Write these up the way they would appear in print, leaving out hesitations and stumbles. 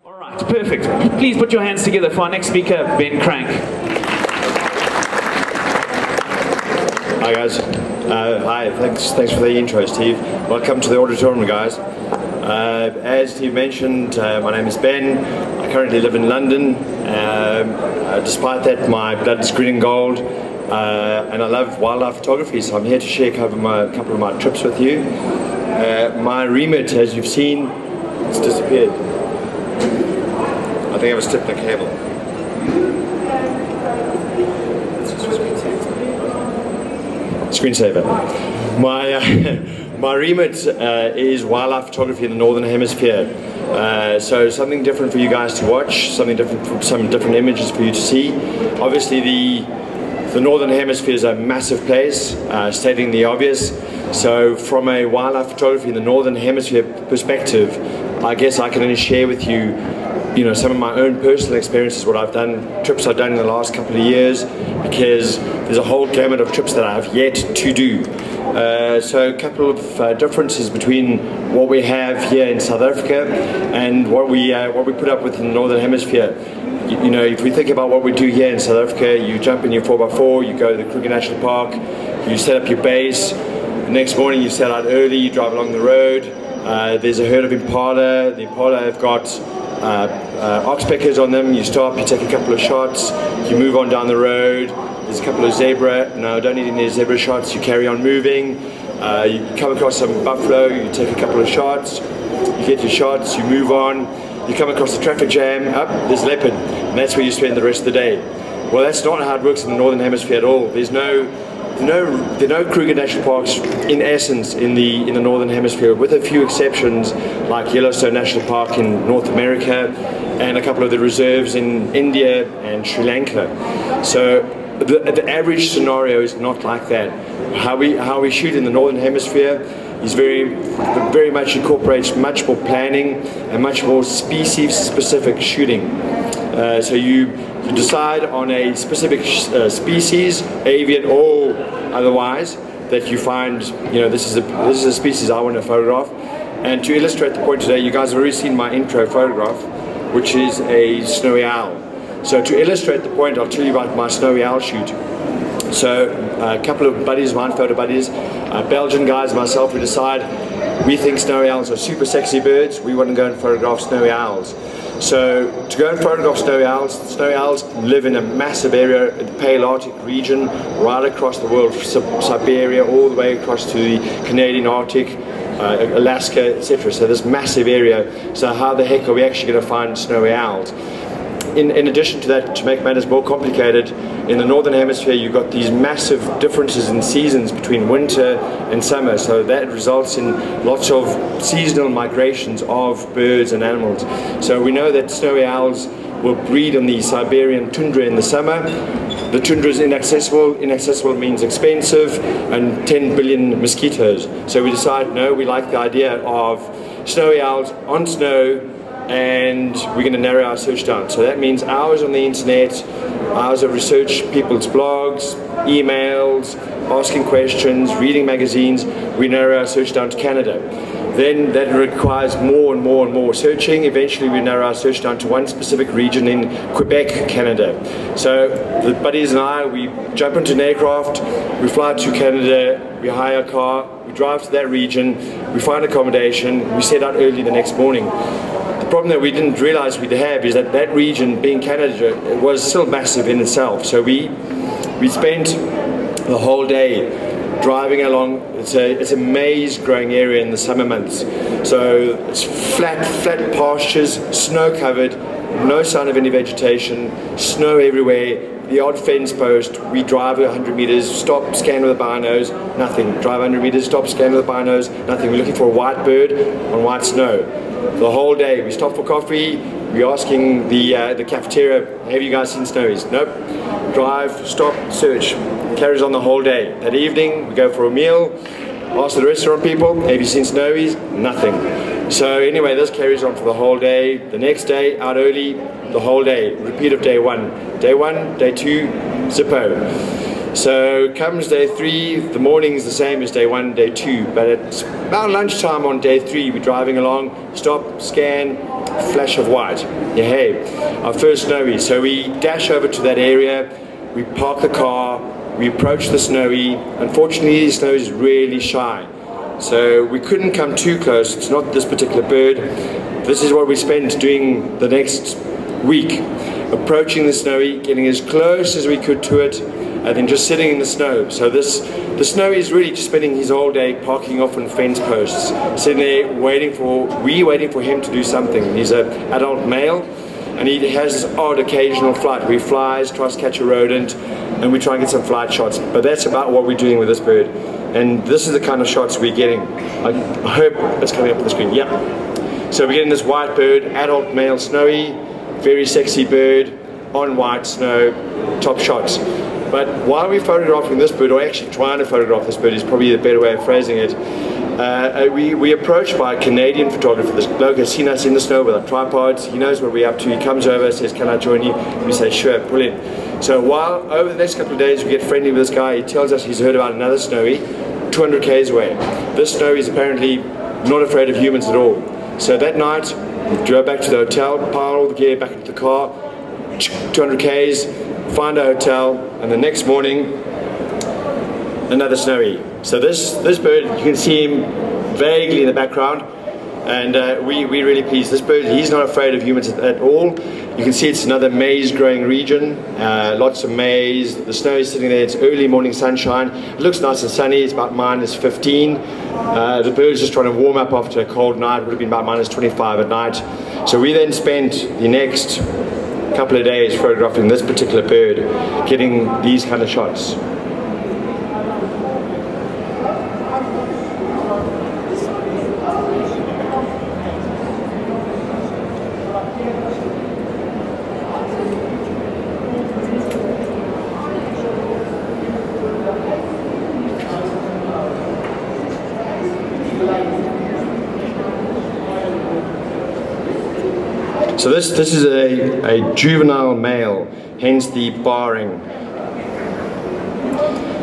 All right, perfect. Please put your hands together for our next speaker, Ben Cranke. Hi guys. Hi, thanks for the intro, Steve. Welcome to the auditorium, guys. As Steve mentioned, my name is Ben. I currently live in London. Despite that, my blood is green and gold, and I love wildlife photography, so I'm here to share a couple of my trips with you. My remit, as you've seen, it's disappeared. I think I was slipping a cable. Screensaver. My remit is wildlife photography in the Northern Hemisphere. So something different for you guys to watch, some different images for you to see. Obviously the Northern Hemisphere is a massive place, stating the obvious. So from a wildlife photography in the Northern Hemisphere perspective, I guess I can only share with you, some of my own personal experiences, what I've done, trips I've done in the last couple of years, because there's a whole gamut of trips that I have yet to do. So a couple of differences between what we have here in South Africa and what we put up with in the Northern Hemisphere. If we think about what we do here in South Africa, you jump in your 4x4, you go to the Kruger National Park, you set up your base. The next morning you set out early, you drive along the road. There's a herd of impala. The impala have got oxpeckers on them. You stop, you take a couple of shots, you move on down the road. There's a couple of zebra. No, don't need any zebra shots. You carry on moving. You come across some buffalo. You take a couple of shots. You get your shots. You move on. You come across the traffic jam. There's leopard, and that's where you spend the rest of the day. Well, that's not how it works in the Northern Hemisphere at all. There are no Kruger National Parks in essence in the Northern Hemisphere, with a few exceptions like Yellowstone National Park in North America and a couple of the reserves in India and Sri Lanka. So the average scenario is not like that. How we shoot in the Northern Hemisphere is very much incorporates much more planning and much more species-specific shooting. So you decide on a specific species, avian or otherwise, that you find, this is a species I want to photograph. And to illustrate the point today, you guys have already seen my intro photograph, which is a snowy owl. So to illustrate the point, I'll tell you about my snowy owl shoot. So a couple of buddies, mine photo buddies, Belgian guys, myself, we decide we think snowy owls are super sexy birds. We want to go and photograph snowy owls. So to go and photograph snowy owls live in a massive area, the Palearctic region, right across the world, from Siberia all the way across to the Canadian Arctic, Alaska, etc. So this massive area. So how the heck are we actually going to find snowy owls? In addition to that, to make matters more complicated, in the Northern Hemisphere you've got these massive differences in seasons between winter and summer, so that results in lots of seasonal migrations of birds and animals. So we know that snowy owls will breed on the Siberian tundra in the summer. The tundra is inaccessible. Inaccessible means expensive, and 10 billion mosquitoes. So we decide, no, we like the idea of snowy owls on snow, and we're going to narrow our search down. So that means hours on the internet, hours of research, people's blogs, emails, asking questions, reading magazines. We narrow our search down to Canada. Then that requires more and more and more searching. Eventually we narrow our search down to one specific region in Quebec, Canada. So the buddies and I, we jump into an aircraft, we fly to Canada, we hire a car, we drive to that region, we find accommodation, we set out early the next morning. The problem that we didn't realize we'd have is that region, being Canada, was still massive in itself. So we spent the whole day driving along. It's a maize growing area in the summer months. So it's flat pastures, snow covered, no sign of any vegetation, snow everywhere. The odd fence post, we drive 100 meters, stop, scan with the binos, nothing. Drive 100 meters, stop, scan with the binos, nothing. We're looking for a white bird on white snow. The whole day, we stop for coffee, we're asking the cafeteria, have you guys seen snowies? Nope. Drive, stop, search. Carries on the whole day. That evening, we go for a meal, ask the restaurant people, have you seen snowies? Nothing. So anyway, this carries on for the whole day. The next day, out early, the whole day. Repeat of day one. Day one, day two, Zippo. So comes day 3, the morning's the same as day 1, day 2, but it's about lunchtime on day 3, we're driving along, stop, scan, flash of white. Yeah, hey, our first snowy. So we dash over to that area, we park the car, we approach the snowy. Unfortunately, the snowy is really shy. So we couldn't come too close. It's not this particular bird. This is what we spent doing the next week. Approaching the snowy, getting as close as we could to it, and then just sitting in the snow. So the snowy is really just spending his whole day parking off on fence posts, sitting there waiting for him to do something. He's an adult male, and he has this odd occasional flight where he flies, tries to catch a rodent, and we try and get some flight shots. But that's about what we're doing with this bird. And this is the kind of shots we're getting. I hope it's coming up on the screen. Yeah. So we're getting this white bird, adult male snowy, very sexy bird, on white snow, top shots. But while we're photographing this bird, or actually trying to photograph this bird is probably the better way of phrasing it, we approached by a Canadian photographer. This bloke has seen us in the snow with our tripods. He knows what we're up to. He comes over, says, "Can I join you?" We say, "Sure, pull in." So while over the next couple of days we get friendly with this guy, he tells us he's heard about another snowy 200 k's away. This snowy is apparently not afraid of humans at all. So that night we drove back to the hotel, piled all the gear back into the car, 200 k's, find a hotel, and the next morning another snowy. So this bird, you can see him vaguely in the background, and we're really pleased. This bird, he's not afraid of humans at all. You can see it's another maize growing region, lots of maize. The snow is sitting there, it's early morning sunshine. It looks nice and sunny, it's about -15. The bird's just trying to warm up after a cold night. It would have been about -25 at night. So we then spent the next couple of days photographing this particular bird, getting these kind of shots. So this is a juvenile male, hence the barring.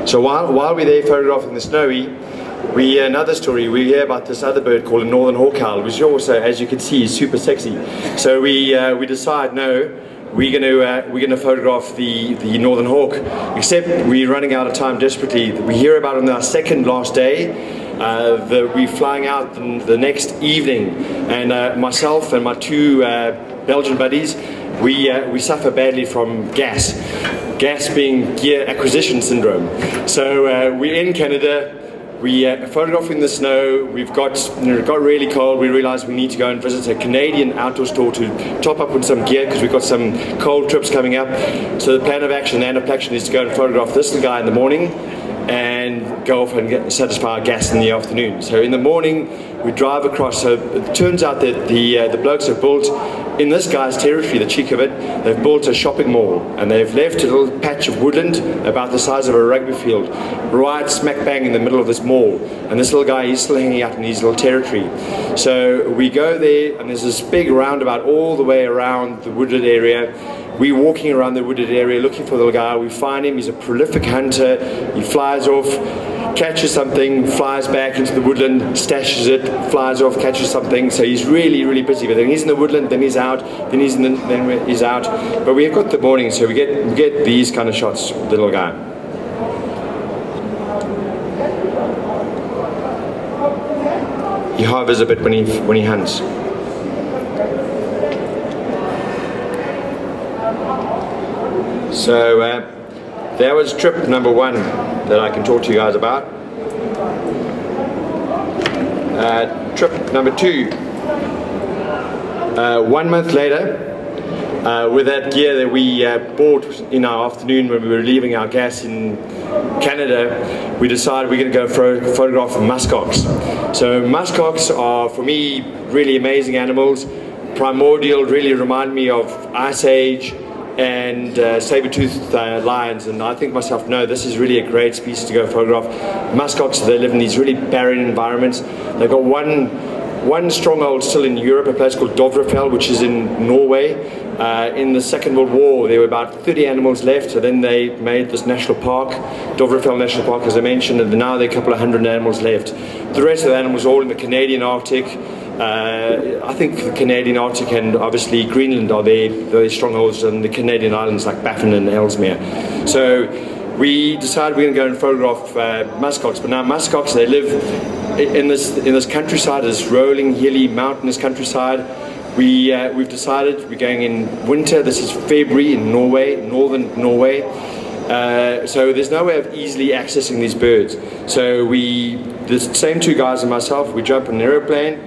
So while we're there photographing the snowy, we hear another story. We hear about this other bird called a northern hawk owl, which also, as you can see, is super sexy. So we decide, no, we're gonna photograph the northern hawk. Except we're running out of time desperately. We hear about it on our second last day. We're flying out the next evening, and myself and my two Belgian buddies, we suffer badly from gas being gear acquisition syndrome. So we're in Canada, we're photographing the snow, it got really cold, we realized we need to go and visit a Canadian outdoor store to top up on some gear because we've got some cold trips coming up. So the plan of action, the end of action, is to go and photograph this little guy in the morning and go off and satisfy our gas in the afternoon. So in the morning we drive across. So it turns out that the blokes have built, in this guy's territory, the cheek of it, they've built a shopping mall, and they've left a little patch of woodland about the size of a rugby field right smack bang in the middle of this mall, and this little guy, he's still hanging out in his little territory. So we go there, and there's this big roundabout all the way around the wooded area. We're walking around the wooded area looking for the little guy. We find him, he's a prolific hunter. He flies off, catches something, flies back into the woodland, stashes it, flies off, catches something. So he's really, really busy. But then he's in the woodland, then he's out, then he's out. But we've got the morning, so we get these kind of shots of the little guy. He hovers a bit when he hunts. So that was trip number 1 that I can talk to you guys about. Trip number 2. 1 month later, with that gear that we bought in our afternoon when we were leaving our gas in Canada, we decided we're going to go photograph muskox. So muskox are, for me, really amazing animals. Primordial, really remind me of Ice Age and saber-toothed lions, and I think myself, no, this is really a great species to go photograph. Muskox, they live in these really barren environments. They've got one stronghold still in Europe, a place called Dovrefell, which is in Norway. In the Second World War, there were about 30 animals left, so then they made this national park, Dovrefell National Park, as I mentioned, and now there are a couple of hundred animals left. The rest of the animals are all in the Canadian Arctic, I think the Canadian Arctic and obviously Greenland are their strongholds, and the Canadian islands like Baffin and Ellesmere. So we decided we're going to go and photograph muskox. But now muskox, they live in this countryside, this rolling, hilly, mountainous countryside. We've decided we're going in winter. This is February in Norway, northern Norway. So there's no way of easily accessing these birds. So the same two guys and myself, we jump on an aeroplane,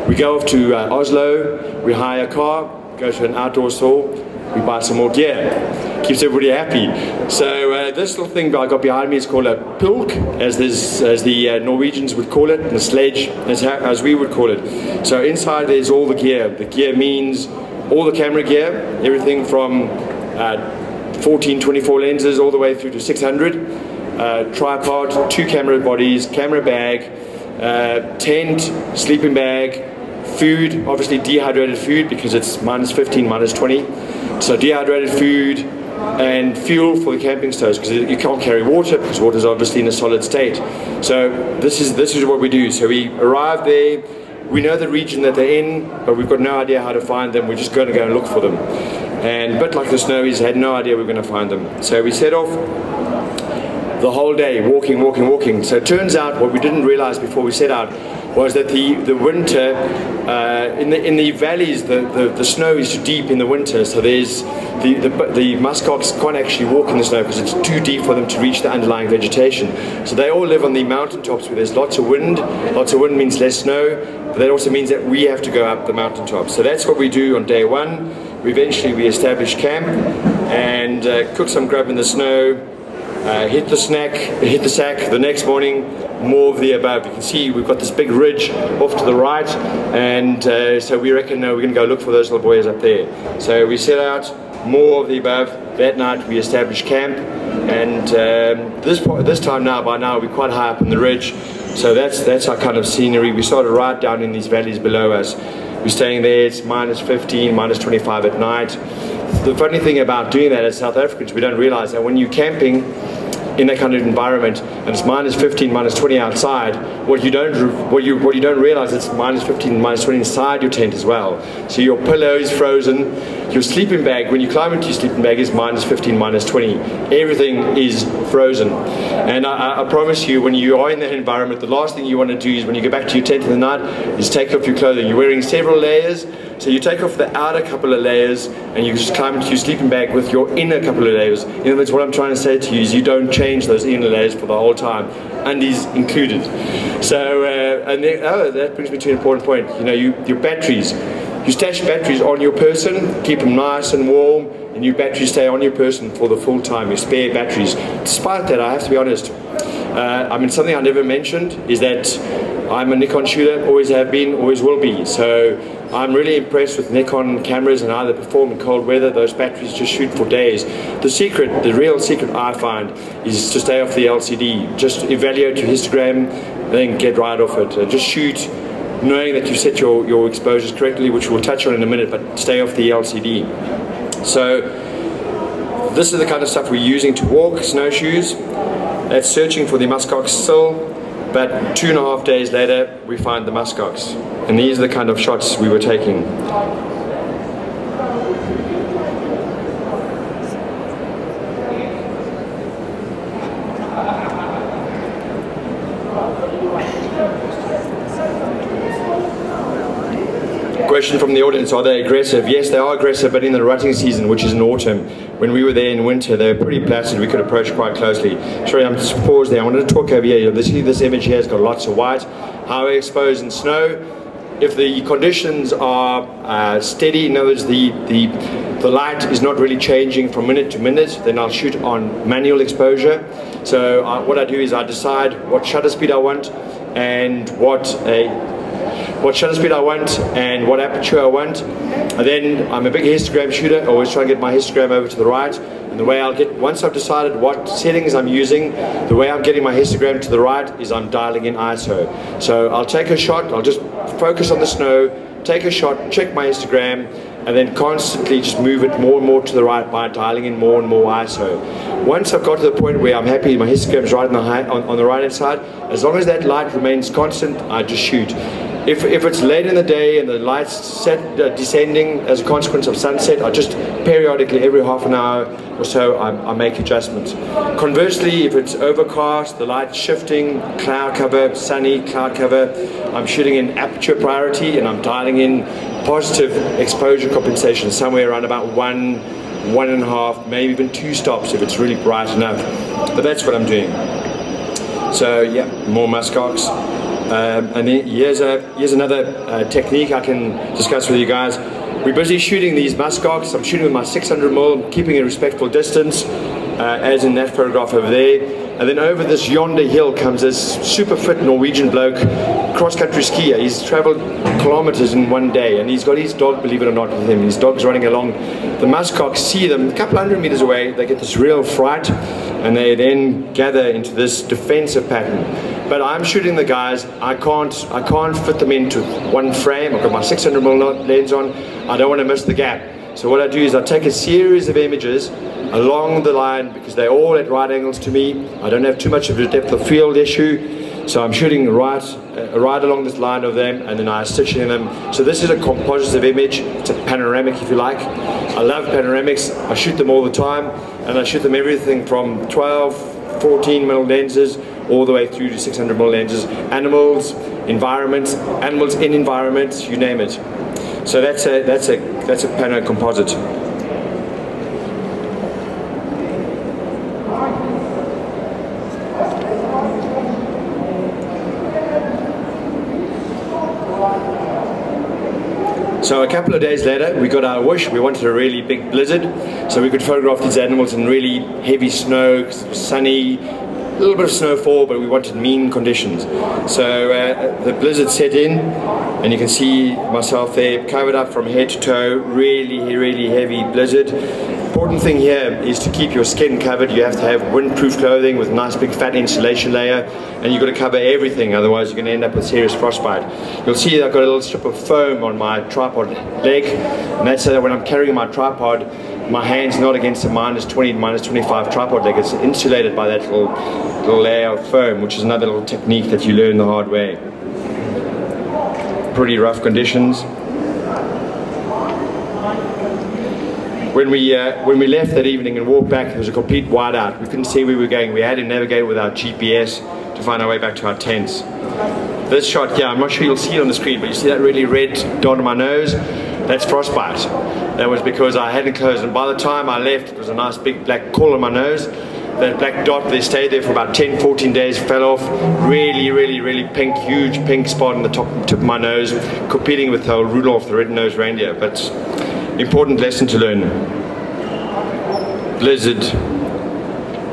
we go off to Oslo, we hire a car, go to an outdoor store, we buy some more gear. Keeps everybody happy. So this little thing I got behind me is called a pulk, as the Norwegians would call it, and a sledge, as we would call it. So inside there's all the gear. The gear means all the camera gear, everything from 14, 24 lenses all the way through to 600, tripod, 2 camera bodies, camera bag, tent, sleeping bag, food, obviously dehydrated food because it's -15, -20. So dehydrated food and fuel for the camping stoves, because you can't carry water because water is obviously in a solid state. So this is what we do. So we arrive there, we know the region that they're in, but we've got no idea how to find them. We're just going to go and look for them. And a bit like the Snowies, had no idea we were going to find them. So we set off the whole day, walking. So it turns out what we didn't realize before we set out was that the winter in the valleys, the snow is too deep in the winter. So there's the muskox can't actually walk in the snow because it's too deep for them to reach the underlying vegetation. So they all live on the mountaintops where there's lots of wind. Lots of wind means less snow, but that also means that we have to go up the mountaintops. So that's what we do on day one. Eventually we establish camp and cook some grub in the snow, hit the sack. The next morning, more of the above. You can see we've got this big ridge off to the right, and so we reckon we're going to go look for those little boys up there. So we set out, more of the above. That night we established camp, and this time now, by now, we're quite high up on the ridge. So that's our kind of scenery. We started right down in these valleys below us. We're staying there, it's -15, -25 at night. The funny thing about doing that as South Africans, we don't realize that when you're camping in that kind of environment and it's -15, -20 outside, what you don't realize is it's -15, -20 inside your tent as well. So your pillow is frozen, your sleeping bag, when you climb into your sleeping bag, is -15, -20. Everything is frozen. And I promise you, when you are in that environment, the last thing you want to do is when you go back to your tent in the night is take off your clothing. You're wearing several layers, so you take off the outer couple of layers and you just climb into your sleeping bag with your inner couple of layers. In other words, what I'm trying to say to you is you don't change those inner layers for the whole time, undies included. So, and then, that brings me to an important point. You know, your batteries. You stash batteries on your person, keep them nice and warm, and your batteries stay on your person for the full time, your spare batteries. Despite that, I have to be honest, I mean, something I never mentioned is that I'm a Nikon shooter, always have been, always will be. So I'm really impressed with Nikon cameras and how they perform in cold weather. Those batteries just shoot for days. The real secret I find is to stay off the LCD. Just evaluate your histogram, and then get right off it. Just shoot, knowing that you set your exposures correctly, which we'll touch on in a minute, but stay off the LCD. So this is the kind of stuff we're using to walk, snowshoes. That's searching for the muskox still, but 2.5 days later we find the muskox. And these are the kind of shots we were taking. Question from the audience, are they aggressive? Yes, they are aggressive, but in the rutting season, which is in autumn, when we were there in winter, they were pretty placid. We could approach quite closely. Sorry, I'm just paused there. I wanted to talk over here. This image here has got lots of white. How we expose in snow. If the conditions are steady, in other words, the light is not really changing from minute to minute, then I'll shoot on manual exposure. So what I do is I decide what shutter speed I want and what shutter speed I want and what aperture I want. And then I'm a big histogram shooter, I always try and get my histogram over to the right. And the way once I've decided what settings I'm using, the way I'm getting my histogram to the right is I'm dialing in ISO. So I'll take a shot, I'll just focus on the snow, take a shot, check my histogram, and then constantly just move it more and more to the right by dialing in more and more ISO. Once I've got to the point where I'm happy, my histogram is right on the right hand side, as long as that light remains constant, I just shoot. If it's late in the day and the light's descending as a consequence of sunset, I just periodically, every half an hour or so, I make adjustments. Conversely, if it's overcast, the light's shifting, cloud cover, sunny, cloud cover, I'm shooting in aperture priority and I'm dialing in positive exposure compensation, somewhere around about 1.5, maybe even 2 stops if it's really bright enough. But that's what I'm doing. So yeah, more muskox. And then here's another technique I can discuss with you guys. We're busy shooting these muskox. I'm shooting with my 600mm, keeping a respectful distance, as in that photograph over there. And then over this yonder hill comes this super fit Norwegian bloke, cross-country skier. He's traveled kilometers in one day, and he's got his dog, believe it or not, with him. His dog's running along. The muskox see them a couple hundred meters away. They get this real fright, and they then gather into this defensive pattern. But I'm shooting the guys. I can't fit them into one frame. I've got my 600mm lens on. I don't want to miss the gap. So what I do is I take a series of images along the line, because they're all at right angles to me. I don't have too much of a depth of field issue. So I'm shooting right along this line of them, and then I stitch in them. So this is a compositive image. It's a panoramic, if you like. I love panoramics. I shoot them all the time, and I shoot them everything from 12, 14mm lenses all the way through to 600mm lenses. Animals, environments, animals in environments, you name it. So that's a pano composite. So a couple of days later, we got our wish. We wanted a really big blizzard, so we could photograph these animals in really heavy snow, 'cause it was sunny, a little bit of snowfall, but we wanted mean conditions. So the blizzard set in, and you can see myself there, covered up from head to toe, really heavy blizzard. Important thing here is to keep your skin covered. You have to have windproof clothing with a nice big fat insulation layer, and you've got to cover everything, otherwise you're going to end up with serious frostbite. You'll see that I've got a little strip of foam on my tripod leg, and that's so that when I'm carrying my tripod, my hand's not against the -20, -25 tripod leg. It's insulated by that little layer of foam, which is another little technique that you learn the hard way. Pretty rough conditions. When we left that evening and walked back, there was a complete whiteout. We couldn't see where we were going. We had to navigate with our GPS to find our way back to our tents. This shot here, I'm not sure you'll see it on the screen, but you see that really red dot on my nose? That's frostbite. That was because I hadn't closed, and by the time I left, it was a nice big black caul on my nose. That black dot, they stayed there for about 10, 14 days, fell off. Really pink, huge pink spot on the tip of my nose, competing with Rudolph the red-nosed reindeer. But important lesson to learn. Blizzard,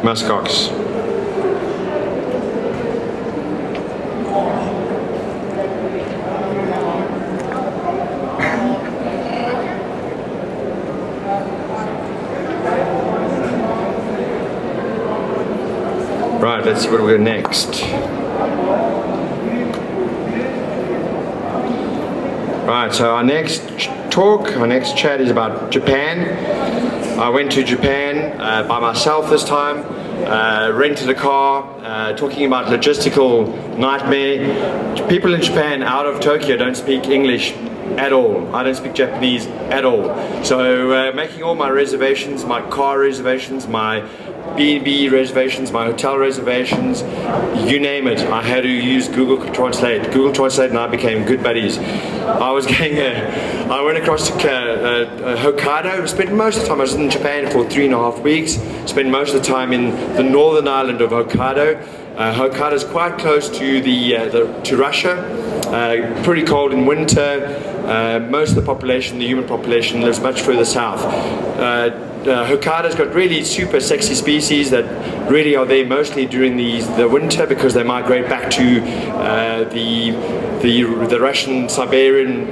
muskox. Right, let's see what we got next. Right, so our next chat is about Japan. I went to Japan by myself this time, rented a car, talking about logistical nightmare. People in Japan out of Tokyo don't speak English at all. I don't speak Japanese at all. So making all my reservations, my car reservations, my B&B reservations, my hotel reservations, you name it, I had to use Google Translate. Google Translate and I became good buddies. I went across to Hokkaido, spent most of the time, I was in Japan for 3.5 weeks, spent most of the time in the northern island of Hokkaido. Hokkaido is quite close to to Russia, pretty cold in winter. Most of the population, the human population, lives much further south. Hokkaido's got really super sexy species that really are there mostly during the winter, because they migrate back to the Russian Siberian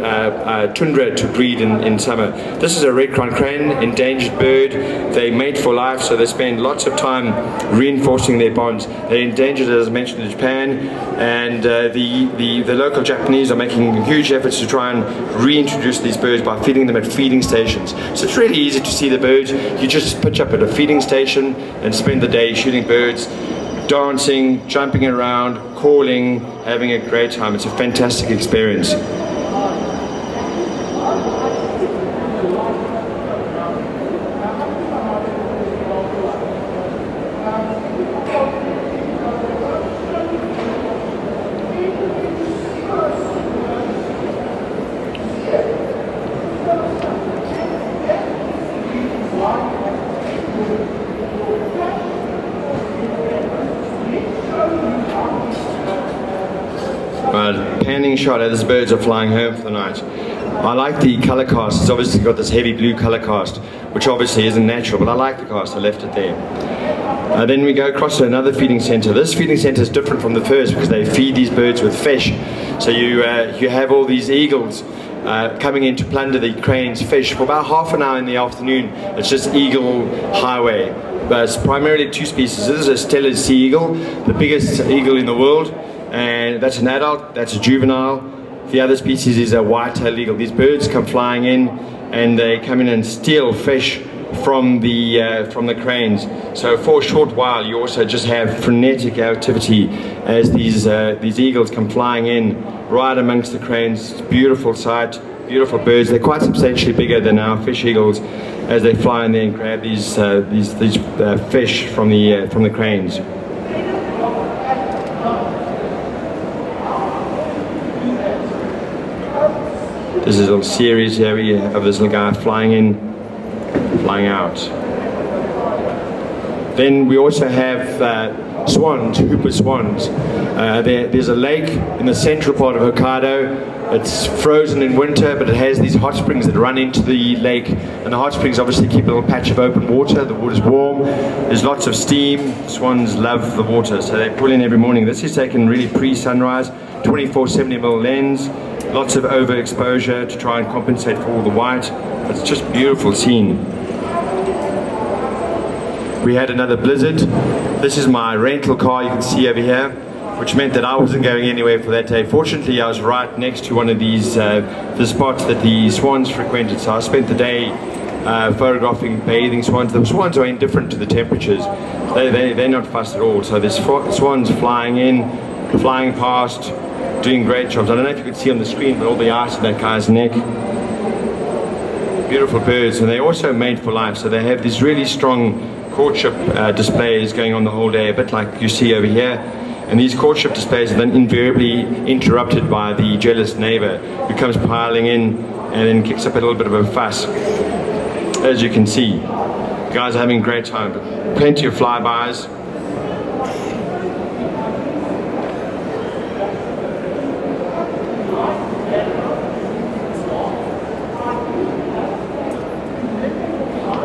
tundra to breed in summer. This is a red-crowned crane, endangered bird. They mate for life, so they spend lots of time reinforcing their bonds. They're endangered, as I mentioned, in Japan, and the local Japanese are making huge efforts to try and reintroduce these birds by feeding them at feeding stations. So it's really easy to see the birds. You just pitch up at a feeding station and spend the day shooting birds. dancing, jumping around, calling, having a great time. It's a fantastic experience. Panning shot as birds are flying home for the night. I like the colour cast. It's obviously got this heavy blue colour cast, which obviously isn't natural, but I like the cast. I left it there. Then we go across to another feeding centre. This feeding centre is different from the first because they feed these birds with fish. So you have all these eagles coming in to plunder the cranes' fish for about half an hour in the afternoon. It's just eagle highway. But it's primarily two species. This is a Steller sea eagle, the biggest eagle in the world. And that's an adult, that's a juvenile. The other species is a white-tailed eagle. These birds come flying in and they come in and steal fish from the cranes. So for a short while you also just have frenetic activity as these eagles come flying in right amongst the cranes. It's a beautiful sight, beautiful birds. They're quite substantially bigger than our fish eagles as they fly in there and grab these fish from the cranes. This is a little series here of this little guy flying in, flying out. Then we also have swans, Hooper swans. There's a lake in the central part of Hokkaido. It's frozen in winter, but it has these hot springs that run into the lake. And the hot springs obviously keep a little patch of open water. The water's warm. There's lots of steam. Swans love the water, so they pull in every morning. This is taken really pre-sunrise, 24-70mm lens. Lots of overexposure to try and compensate for all the white. It's just a beautiful scene. We had another blizzard. This is my rental car you can see over here, which meant that I wasn't going anywhere for that day. Fortunately, I was right next to one of these the spots that the swans frequented, so I spent the day photographing bathing swans. The swans are indifferent to the temperatures. They're not fussed at all. So there's swans flying in, flying past, doing great jobs. I don't know if you can see on the screen, but all the ice in that guy's neck. Beautiful birds, and they're also made for life. So they have these really strong courtship displays going on the whole day, a bit like you see over here. And these courtship displays are then invariably interrupted by the jealous neighbor who comes piling in and then kicks up a little bit of a fuss. As you can see, the guys are having a great time. Plenty of flybys.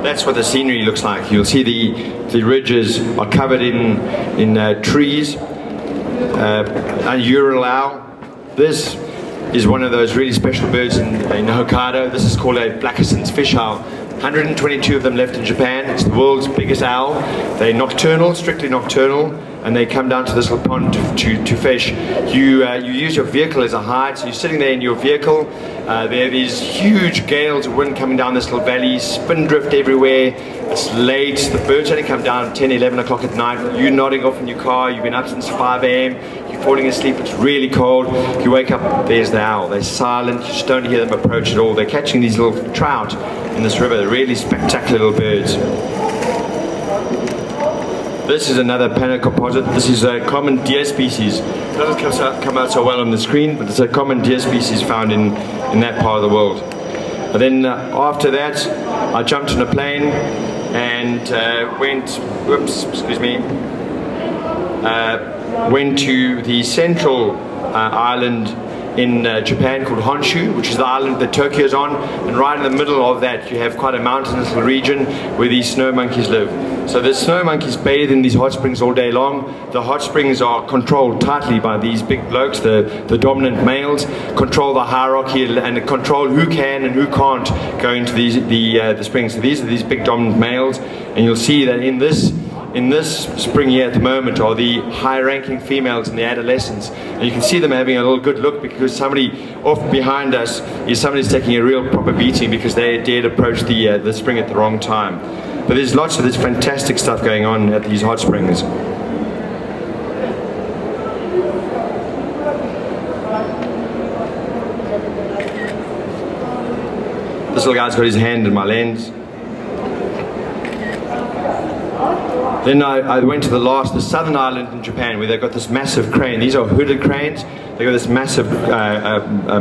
That's what the scenery looks like. You'll see the ridges are covered in trees. Ural. This is one of those really special birds in Hokkaido. This is called a Blackerson's fish owl. 122 of them left in Japan. It's the world's biggest owl. They're nocturnal, strictly nocturnal, and they come down to this little pond to fish. You use your vehicle as a hide, so you're sitting there in your vehicle. There are these huge gales of wind coming down this little valley, spindrift everywhere. It's late, the birds only come down at 10, 11 o'clock at night. You're nodding off in your car, you've been up since 5 a.m, you're falling asleep, it's really cold. You wake up, there's the owl. They're silent, you just don't hear them approach at all. They're catching these little trout in this river. They're really spectacular little birds. This is another Panacomposite. This is a common deer species. It doesn't come out so well on the screen, but it's a common deer species found in that part of the world. And then after that, I jumped on a plane and went to the central island in Japan called Honshu, which is the island that Tokyo's on, and right in the middle of that you have quite a mountainous region where these snow monkeys live. So the snow monkeys bathe in these hot springs all day long. The hot springs are controlled tightly by these big blokes, the dominant males, control the hierarchy and control who can and who can't go into the springs. So these are these big dominant males, and you'll see that in this spring here at the moment are the high-ranking females and the adolescents, and you can see them having a little good look because somebody off behind us is somebody's taking a real proper beating because they dared approach the spring at the wrong time. But there's lots of this fantastic stuff going on at these hot springs. little guy's got his hand in my lens. Then I went to the southern island in Japan, where they've got this massive crane. These are hooded cranes. They've got this massive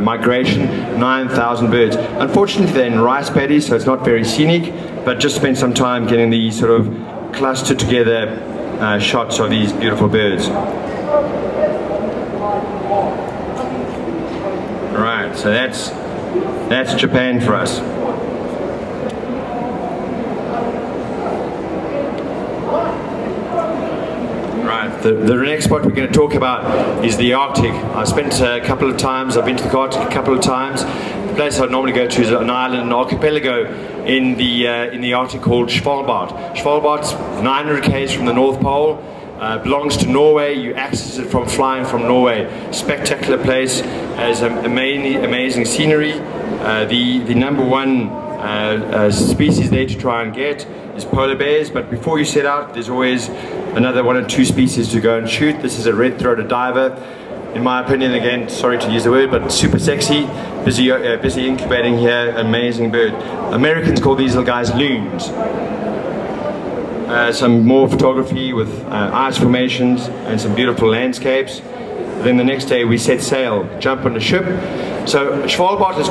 migration, 9,000 birds. Unfortunately, they're in rice paddies, so it's not very scenic, but just spent some time getting these sort of clustered together shots of these beautiful birds. Right, so that's Japan for us. The next spot we're going to talk about is the Arctic. I've been to the Arctic a couple of times. The place I'd normally go to is an island, an archipelago in the Arctic called Svalbard. Svalbard's 900 km from the North Pole, belongs to Norway. You access it from flying from Norway. Spectacular place, has amazing scenery. The number one species there to try and get is polar bears, but before you set out, there's always another 1 or 2 species to go and shoot. This is a red-throated diver. In my opinion, again, sorry to use the word, but super sexy, busy incubating here, amazing bird. Americans call these little guys loons. Some more photography with ice formations and some beautiful landscapes. Then the next day we set sail, jump on the ship. So Svalbard has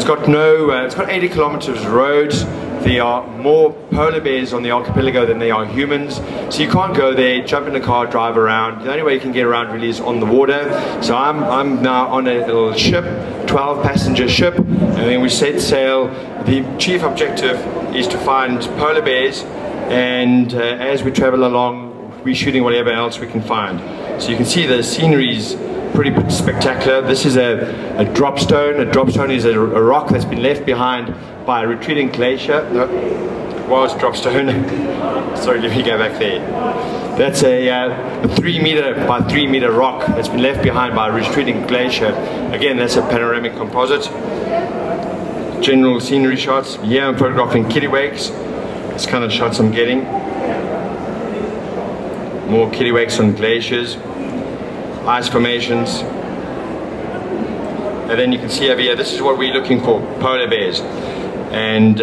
got 80 kilometers of roads. There are more polar bears on the archipelago than there are humans. So you can't go there, jump in a car, drive around. The only way you can get around really is on the water. So I'm now on a little ship, 12-passenger ship, and then we set sail. The chief objective is to find polar bears, and as we travel along, we're shooting whatever else we can find. So you can see the scenery's pretty spectacular. This is a drop stone. A drop stone is a rock that's been left behind by a retreating glacier. No, was drop stone. Sorry, let me go back there. That's a 3 meter by 3 meter rock that's been left behind by a retreating glacier. Again, that's a panoramic composite. General scenery shots. Here I'm photographing kittiwakes. This kind of shots I'm getting. More kittiwakes on glaciers, ice formations. And then you can see over here, this is what we're looking for, polar bears. And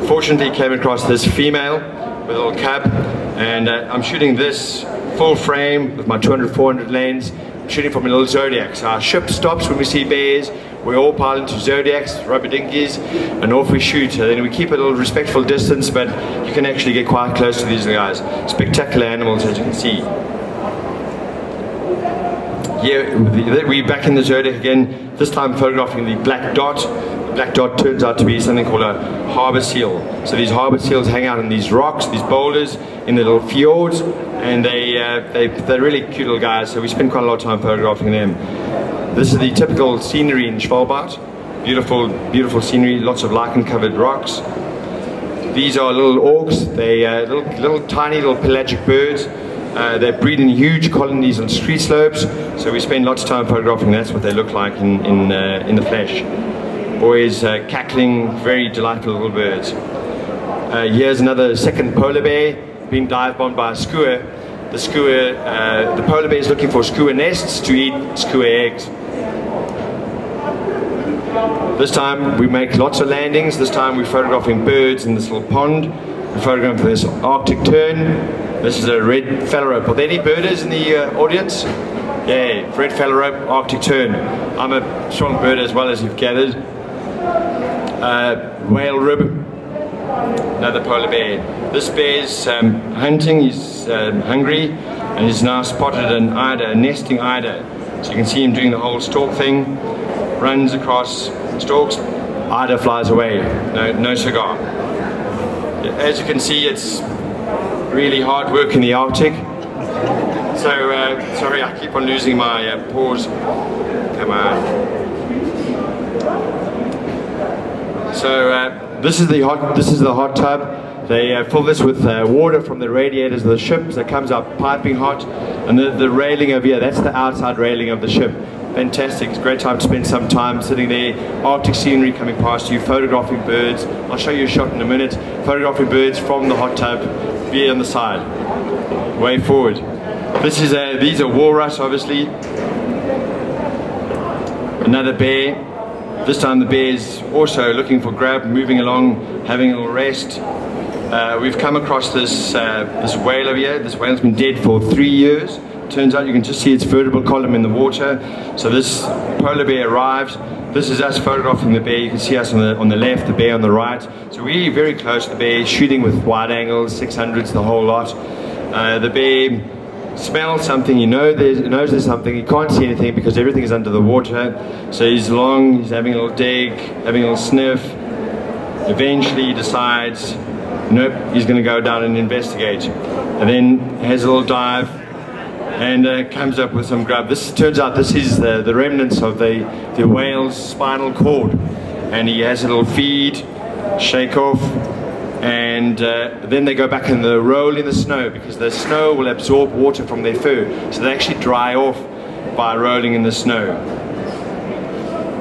fortunately came across this female with a little cub, and I'm shooting this full frame with my 200-400 lens, shooting from a little Zodiac. So our ship stops when we see bears, we all pile into Zodiacs, rubber dinghies, and off we shoot. And then we keep a little respectful distance, but you can actually get quite close to these guys. Spectacular animals, as you can see. Here, we're back in the Zodiac again, this time photographing the black dot. The black dot turns out to be something called a harbor seal. So these harbor seals hang out in these rocks, these boulders, in the little fjords, and they're really cute little guys, so we spend quite a lot of time photographing them. This is the typical scenery in Svalbard. Beautiful, beautiful scenery, lots of lichen-covered rocks. These are little auks. They little tiny little pelagic birds. They breed in huge colonies on street slopes, so we spend lots of time photographing. That's what they look like in the flesh. Always cackling, very delightful little birds. Here's another second polar bear being dive bombed by a skua. The polar bear is looking for skua nests to eat skua eggs. This time we make lots of landings. This time we're photographing birds in this little pond. We're photographing this Arctic tern. This is a red phalarope. Are there any birders in the audience? Yeah, red phalarope, Arctic tern. I'm a strong birder as well, as you've gathered. Whale rib, another polar bear. This bear's hunting, he's hungry, and he's now spotted an eider, a nesting eider. So you can see him doing the whole stalk thing, runs across, stalks, eider flies away, no cigar. As you can see, it's really hard work in the Arctic. So, sorry, I keep on losing my pause. Come on. So this is the hot tub. They fill this with water from the radiators of the ship, so it comes up piping hot. And the railing over here, that's the outside railing of the ship. Fantastic, it's a great time to spend some time sitting there, Arctic scenery coming past you, photographing birds. I'll show you a shot in a minute. Photographing birds from the hot tub, beer on the side. Way forward. These are walrus, obviously. Another bear. This time the bear's also looking for grub, moving along, having a little rest. We've come across this whale over here. This whale's been dead for 3 years. Turns out you can just see its vertebral column in the water. So this polar bear arrived. This is us photographing the bear. You can see us on the left, the bear on the right. So we're very close to the bear, shooting with wide angles, 600s, the whole lot. The bear smells something, he knows there's something. He can't see anything because everything is under the water. So he's having a little dig, having a little sniff. Eventually he decides, nope, he's going to go down and investigate. And then has a little dive and comes up with some grub. Turns out this is the remnants of the whale's spinal cord. And he has a little feed, shake off, and then they go back and they roll in the snow because the snow will absorb water from their fur. So they actually dry off by rolling in the snow.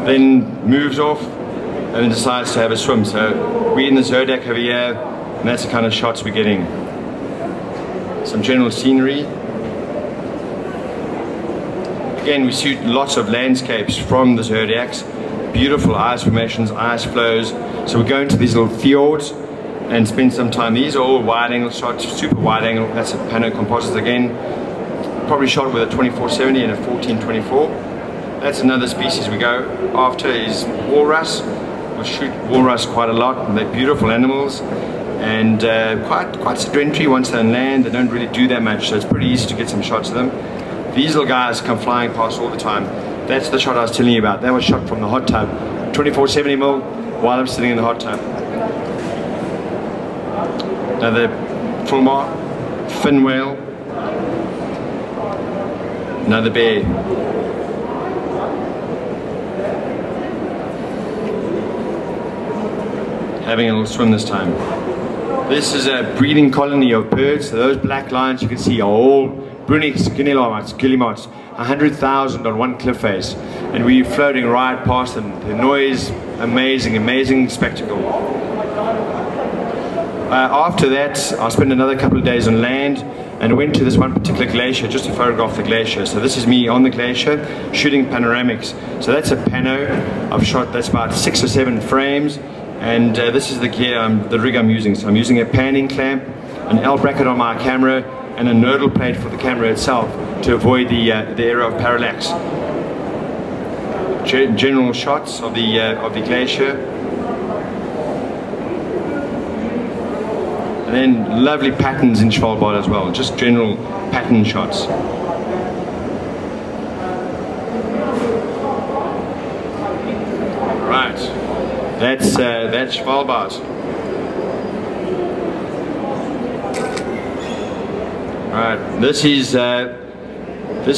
Then moves off and then decides to have a swim. So we're in the Zodiac over here, and that's the kind of shots we're getting. Some general scenery. Again, we shoot lots of landscapes from the Zodiacs. Beautiful ice formations, ice flows. So we go into these little fjords and spend some time. These are all wide angle shots, super wide angle. That's a Pano composite again. Probably shot with a 24-70 and a 14-24. That's another species we go after is walrus. We shoot walrus quite a lot. They're beautiful animals and quite sedentary once they're on land. They don't really do that much, so it's pretty easy to get some shots of them. These little guys come flying past all the time. That's the shot I was telling you about. That was shot from the hot tub. 24-70mm while I'm sitting in the hot tub. Another fulmar, fin whale, another bear. Having a little swim this time. This is a breeding colony of birds. So those black lines you can see are all Brunix, guillemots, 100,000 on one cliff face. And we're floating right past them. The noise, amazing spectacle. After that, I spent another couple of days on land and went to this one particular glacier just to photograph the glacier. So this is me on the glacier shooting panoramics. So that's a pano I've shot, that's about 6 or 7 frames. And this is the gear, the rig I'm using. So I'm using a panning clamp, an L bracket on my camera, and a nodal plate for the camera itself to avoid the area of parallax. General shots of the glacier. And then lovely patterns in Svalbard as well, just general pattern shots. Right, that's Svalbard. Right, this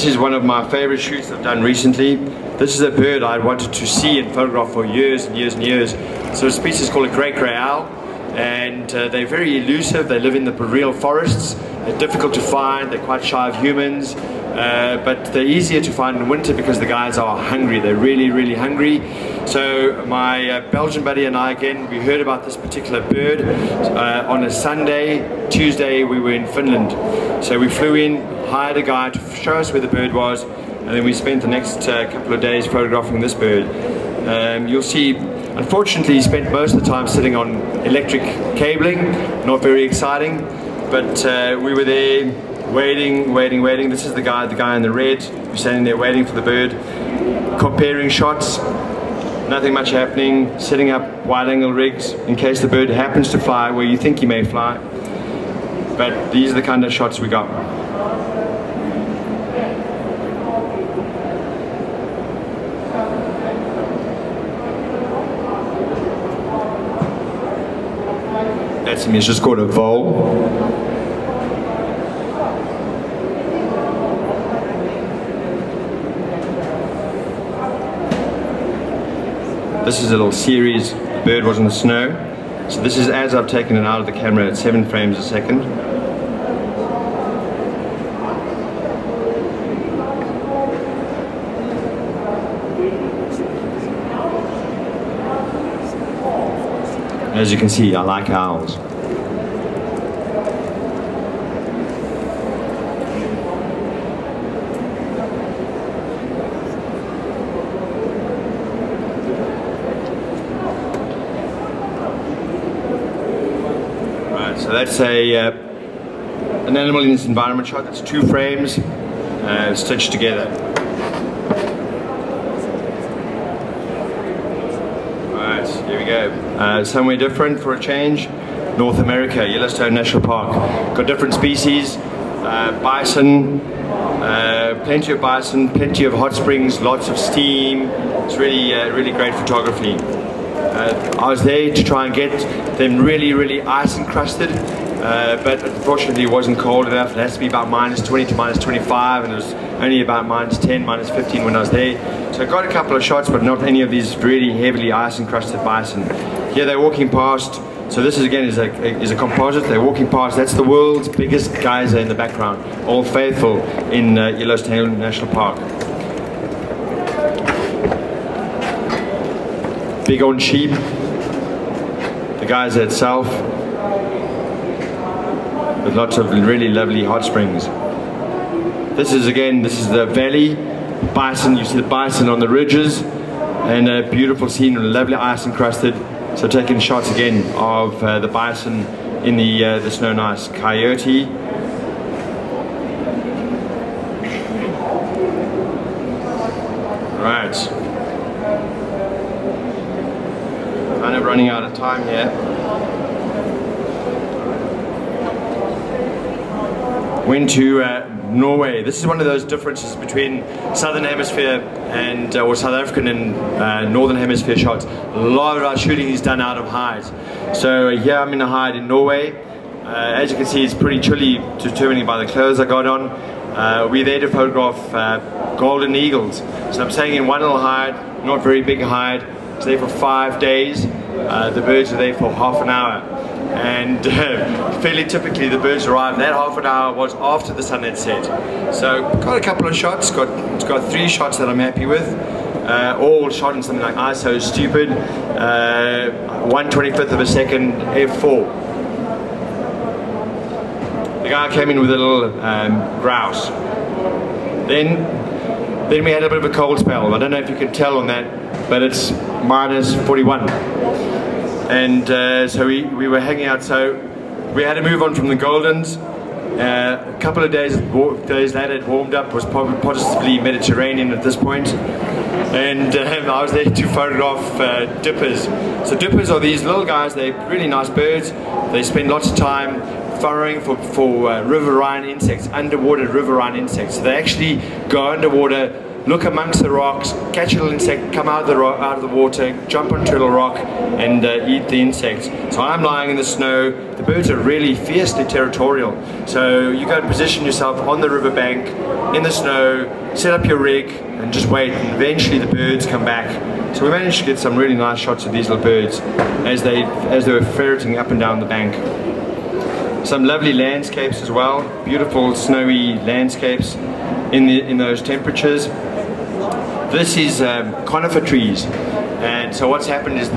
is one of my favorite shoots I've done recently. This is a bird I wanted to see and photograph for years and years and years. So a species called a great grey owl. And they're very elusive. They live in the boreal forests. They're difficult to find. They're quite shy of humans, but they're easier to find in winter because the guys are hungry. They're really hungry. So my Belgian buddy and I, again, we heard about this particular bird on a Sunday. Tuesday we were in Finland, so we flew in, hired a guy to show us where the bird was, and then we spent the next couple of days photographing this bird. You'll see. Unfortunately, he spent most of the time sitting on electric cabling, not very exciting, but we were there waiting. This is the guy in the red, who's standing there waiting for the bird, comparing shots, nothing much happening, setting up wide angle rigs in case the bird happens to fly where you think he may fly. But these are the kind of shots we got. That's him, it's just called a vole. This is a little series, the bird was in the snow. So this is as I've taken it out of the camera at 7 frames a second. As you can see, I like owls. So that's an animal in its environment shot. That's 2 frames stitched together. Alright, here we go. Somewhere different for a change. North America, Yellowstone National Park. Got different species, bison, plenty of bison, plenty of hot springs, lots of steam. It's really, really great photography. I was there to try and get them really ice encrusted, but unfortunately it wasn't cold enough. It has to be about -20 to -25, and it was only about -10, -15 when I was there. So I got a couple of shots, but not any of these really heavily ice encrusted bison. Here they're walking past. So this is again is a composite. They're walking past. That's the world's biggest geyser in the background. Old Faithful in Yellowstone National Park. Bighorn sheep. The geyser itself, with lots of really lovely hot springs. This is the valley bison. You see the bison on the ridges, and a beautiful scene with lovely ice encrusted. So taking shots again of the bison in the snow and ice. Coyote. Right. Kind of running out of time here. Went to Norway. This is one of those differences between Southern Hemisphere and or South African and Northern Hemisphere shots. A lot of our shooting is done out of hides. So here I'm in a hide in Norway. As you can see, it's pretty chilly, determining by the clothes I got on. We're there to photograph golden eagles. So I'm staying in one little hide, not very big hide. It's there for 5 days. The birds are there for half an hour. And fairly typically the birds arrive. That half an hour was after the sun had set. So got a couple of shots, got 3 shots that I'm happy with. All shot in something like ISO stupid, 1/25 of a second, f4. The guy came in with a little grouse. Then we had a bit of a cold spell. I don't know if you can tell on that, but it's -41. And so we were hanging out, so we had to move on from the Goldens. A couple of days later it warmed up, was positively Mediterranean at this point. And I was there to photograph dippers. So dippers are these little guys. They're really nice birds. They spend lots of time burrowing for riverine insects, underwater riverine insects. So they actually go underwater, look amongst the rocks, catch a little insect, come out of the water, jump onto a little rock, and eat the insects. So I'm lying in the snow. The birds are really fiercely territorial. So you go and position yourself on the riverbank, in the snow, set up your rig, and just wait, and eventually the birds come back. So we managed to get some really nice shots of these little birds as they were ferreting up and down the bank. Some lovely landscapes as well, beautiful snowy landscapes in those temperatures. This is Conifer Trees, and so what's happened is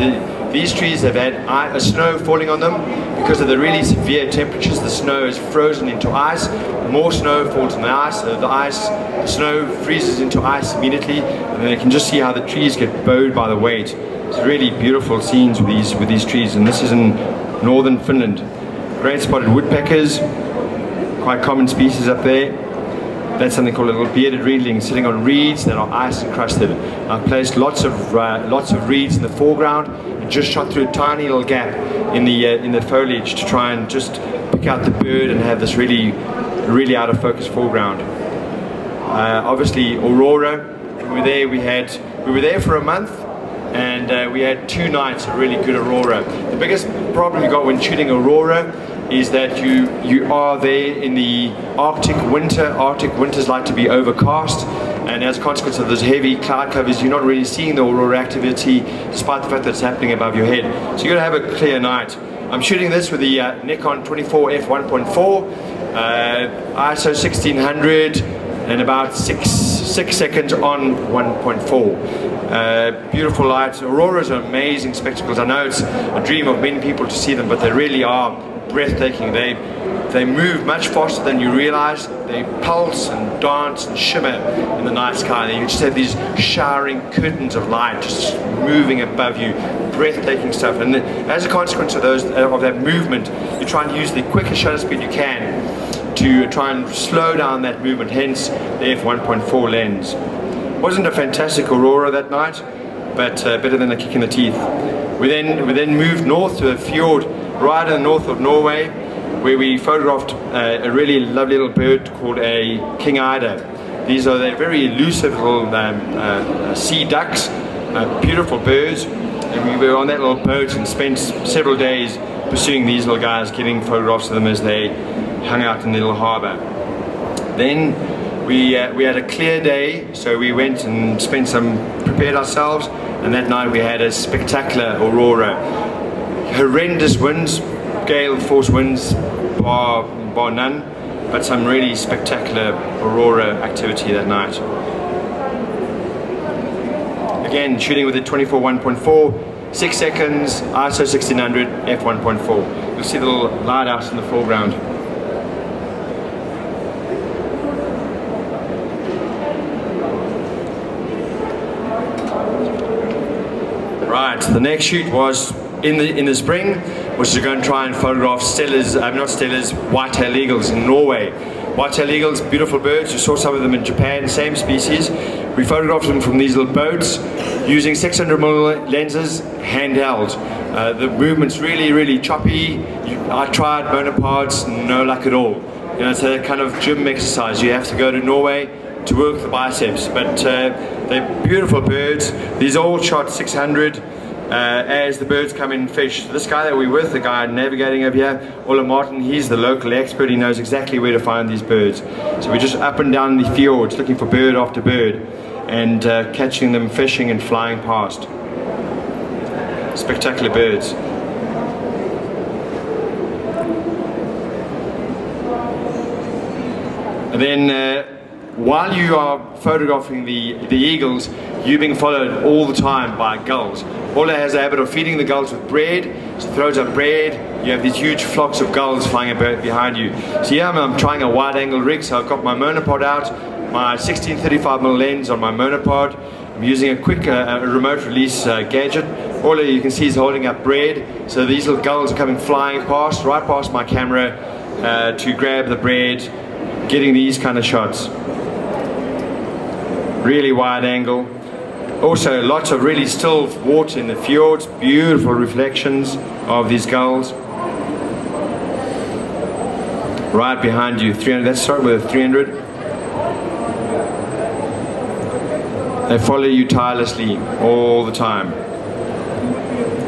these trees have had snow falling on them. Because of the really severe temperatures, the snow is frozen into ice. More snow falls on the ice, the snow freezes into ice immediately, and then you can just see how the trees get bowed by the weight. It's really beautiful scenes with these trees, and this is in northern Finland. Great spotted woodpeckers, quite common species up there. That's something called a little bearded reedling, sitting on reeds that are ice encrusted. I've placed lots of reeds in the foreground and just shot through a tiny little gap in the foliage to try and just pick out the bird and have this really out of focus foreground. Obviously Aurora, we were there for a month, and we had 2 nights of really good Aurora. The biggest problem you got when shooting Aurora is that you are there in the Arctic winter. Arctic winters like to be overcast, and as a consequence of those heavy cloud covers, you're not really seeing the Aurora activity despite the fact that it's happening above your head. So you've got to have a clear night. I'm shooting this with the Nikon 24 f1.4, ISO 1600, and about 6 seconds on 1.4. Beautiful lights. Auroras are amazing spectacles. I know it's a dream of many people to see them, but they really are breathtaking. They move much faster than you realize. They pulse and dance and shimmer in the night sky. And you just have these showering curtains of light just moving above you. Breathtaking stuff. And as a consequence of that movement, you try and use the quickest shutter speed you can to try and slow down that movement, hence the f1.4 lens. Wasn't a fantastic aurora that night, but better than a kick in the teeth. We then moved north to a fjord right in the north of Norway, where we photographed a really lovely little bird called a king eider. These are the very elusive little sea ducks, beautiful birds, and we were on that little boat and spent several days pursuing these little guys, getting photographs of them as they hung out in the little harbour. Then we had a clear day, so we went and prepared ourselves, and that night we had a spectacular aurora. Horrendous winds, gale force winds, bar none, but some really spectacular aurora activity that night. Again, shooting with a 24 1.4, 6 seconds, ISO 1600, f1.4. You'll see the little lighthouse in the foreground. Right, the next shoot was in the spring, was to go and try and photograph white-tailed eagles in Norway. White-tailed eagles, beautiful birds. You saw some of them in Japan, same species. We photographed them from these little boats using 600mm lenses, handheld. The movement's really, really choppy. I tried monopods, no luck at all. You know, it's a kind of gym exercise. You have to go to Norway to work the biceps, but they're beautiful birds. These are all shot 600 as the birds come in and fish. This guy that we're with, the guy navigating over here, Ole Martin, he's the local expert. He knows exactly where to find these birds. So we're just up and down the fjords looking for bird after bird and catching them fishing and flying past. Spectacular birds. And then while you are photographing the eagles, you're being followed all the time by gulls. Ole has a habit of feeding the gulls with bread, so he throws up bread. You have these huge flocks of gulls flying about behind you. So here I'm trying a wide angle rig, so I've got my monopod out, my 16-35mm lens on my monopod. I'm using a quick remote release gadget. Ole, you can see, is holding up bread, so these little gulls are coming flying past, right past my camera to grab the bread, getting these kind of shots. Really wide angle. Also lots of really still water in the fjords, beautiful reflections of these gulls. Right behind you, 300, let's start with 300. They follow you tirelessly all the time,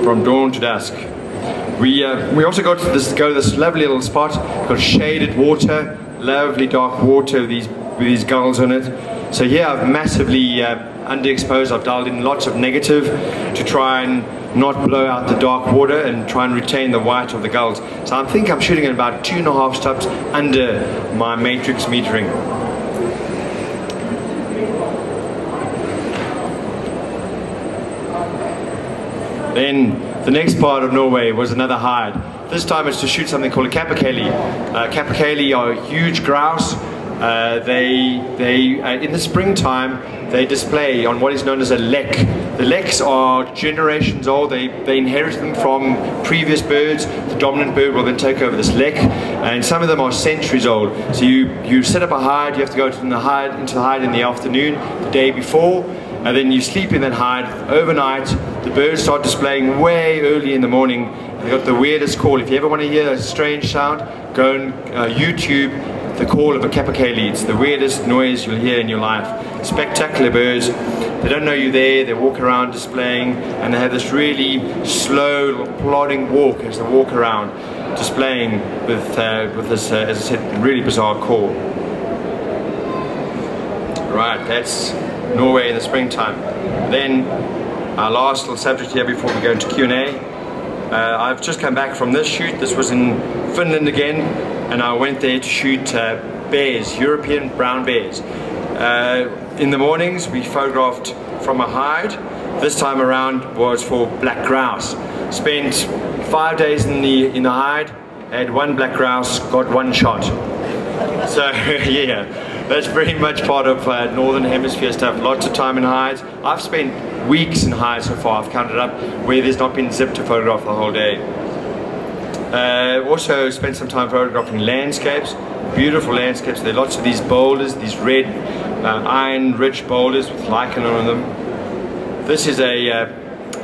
from dawn to dusk. We also got to this lovely little spot called shaded water, lovely dark water with these gulls on it. So here I've massively underexposed. I've dialed in lots of negative to try and not blow out the dark water and try and retain the white of the gulls. So I think I'm shooting at about 2.5 stops under my matrix metering. Then the next part of Norway was another hide. This time it's to shoot something called a capercaillie. Capercaillie are huge grouse. In the springtime, they display on what is known as a lek. The leks are generations old. They inherit them from previous birds. The dominant bird will then take over this lek, and some of them are centuries old. So you set up a hide. You have to go into the hide in the afternoon, the day before, and then you sleep in that hide overnight. The birds start displaying way early in the morning. They got the weirdest call. If you ever want to hear a strange sound, go and YouTube the call of a capercaillie. It's the weirdest noise you'll hear in your life. Spectacular birds. They don't know you're there. They walk around displaying, and they have this really slow, plodding walk as they walk around, displaying with this, as I said, really bizarre call. Right, that's Norway in the springtime. Then our last little subject here before we go into Q&A. I've just come back from this shoot. This was in Finland again, and I went there to shoot bears, European brown bears. In the mornings we photographed from a hide. This time around was for black grouse. Spent 5 days in the hide, had one black grouse, got one shot. So yeah, that's very much part of Northern Hemisphere stuff. Lots of time in hides. I've spent weeks in hides so far, I've counted up, where there's not been zipped to photograph the whole day. Also spent some time photographing landscapes, beautiful landscapes. There are lots of these boulders, these red iron-rich boulders with lichen on them. This is a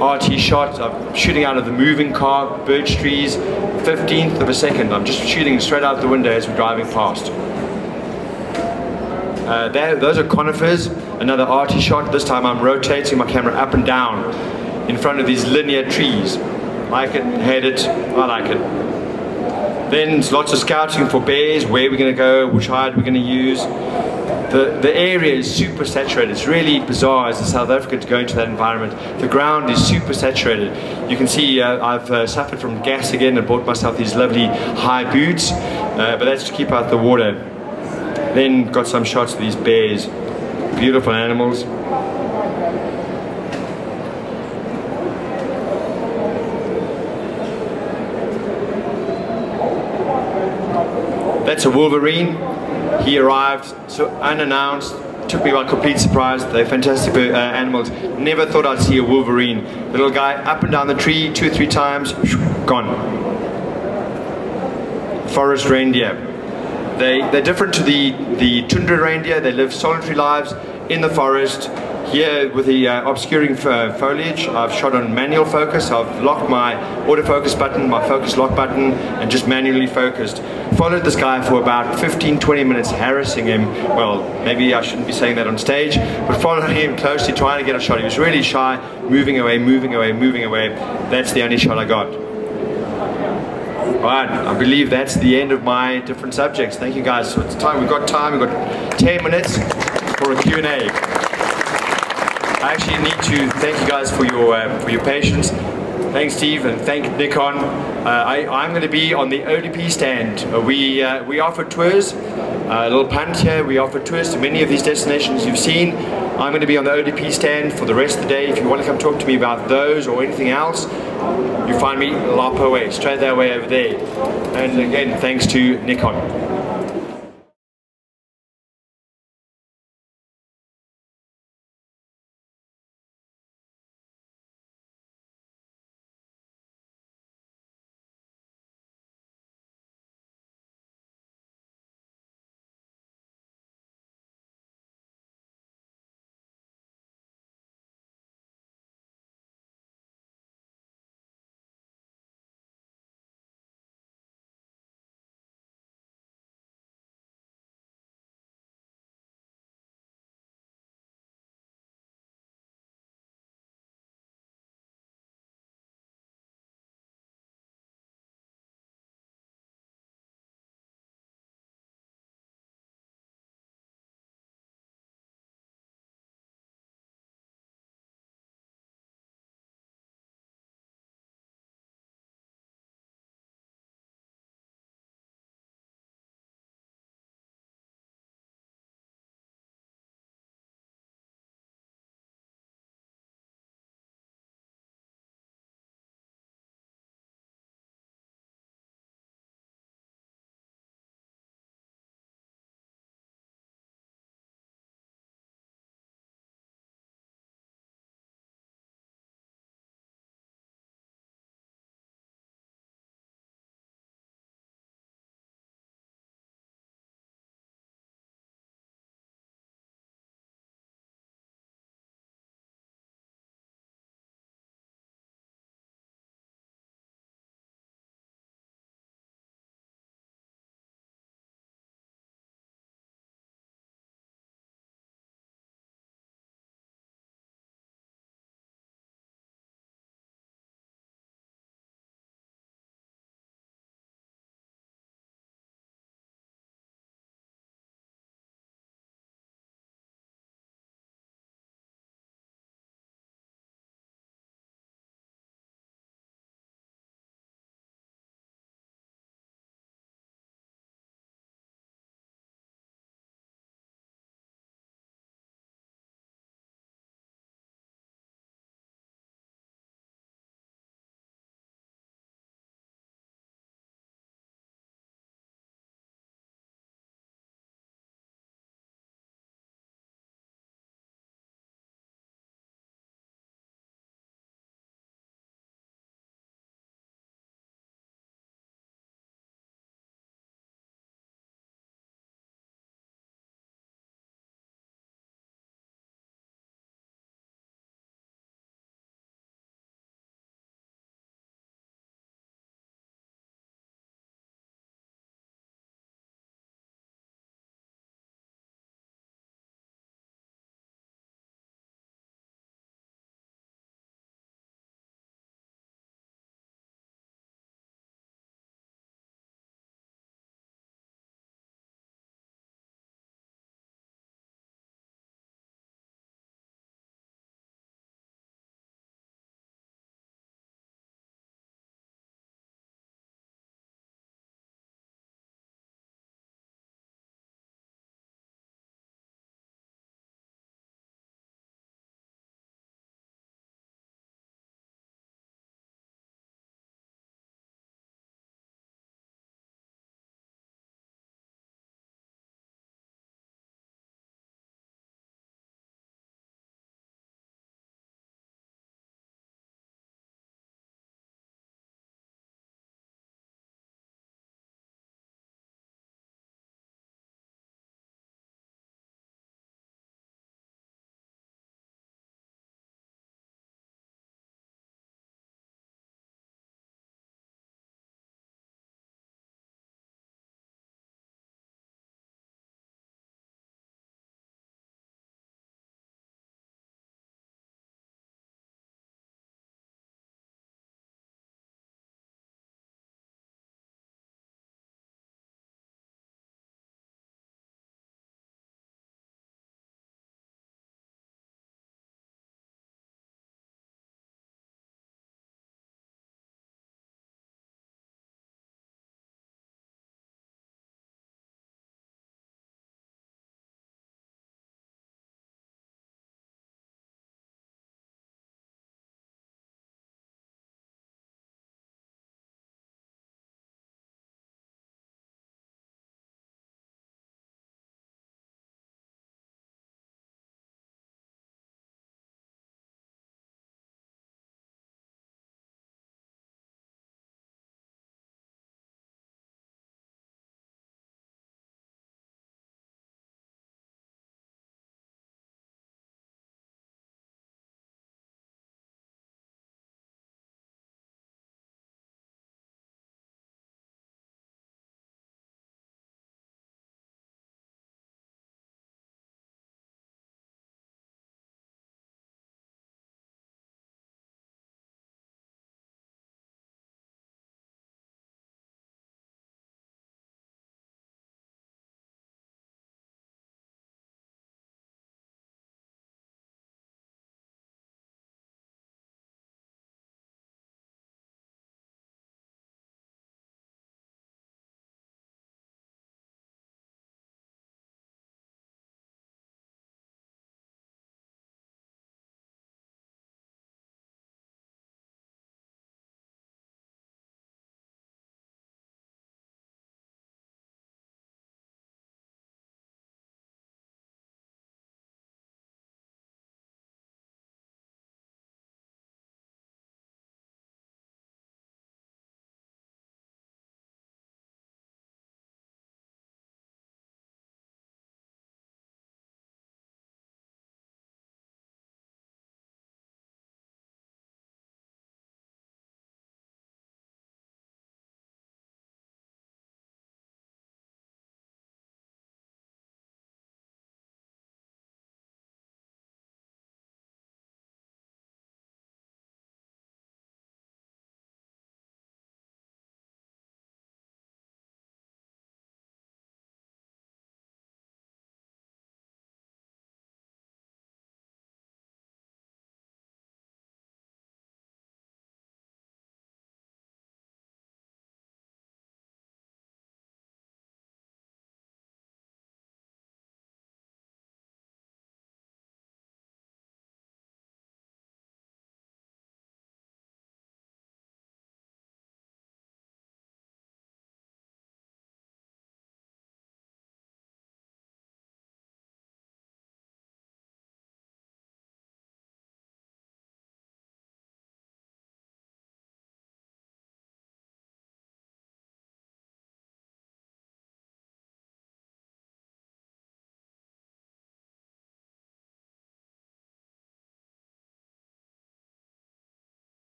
RT shot. I'm shooting out of the moving car, birch trees, 15th of a second. I'm just shooting straight out the window as we're driving past. Those are conifers, another RT shot. This time I'm rotating my camera up and down in front of these linear trees. Like it, hate it, I like it. Then there's lots of scouting for bears, where we're going to go, which hide we're going to use. The area is super saturated. It's really bizarre as a South African to go into that environment. The ground is super saturated. You can see I've suffered from gas again and bought myself these lovely high boots, but that's to keep out the water. Then got some shots of these bears. Beautiful animals. That's a wolverine. He arrived so unannounced, took me by complete surprise. They're fantastic animals. Never thought I'd see a wolverine. The little guy up and down the tree 2 or 3 times, gone. Forest reindeer. They're different to the tundra reindeer. They live solitary lives in the forest. Here with the obscuring foliage, I've shot on manual focus. I've locked my autofocus button, my focus lock button, and just manually focused. Followed this guy for about 15-20 minutes, harassing him. Well, maybe I shouldn't be saying that on stage, but following him closely, trying to get a shot. He was really shy, moving away, moving away, moving away. That's the only shot I got. Right, I believe that's the end of my different subjects. Thank you guys. So it's time. We've got 10 minutes for a Q&A. I actually need to thank you guys for your patience. Thanks, Steve, and thank Nikon. I'm going to be on the ODP stand. We offer tours. A little punt here. We offer tours to many of these destinations you've seen. I'm going to be on the ODP stand for the rest of the day. If you want to come talk to me about those or anything else, you find me Lapa way, straight that way over there. And again, thanks to Nikon.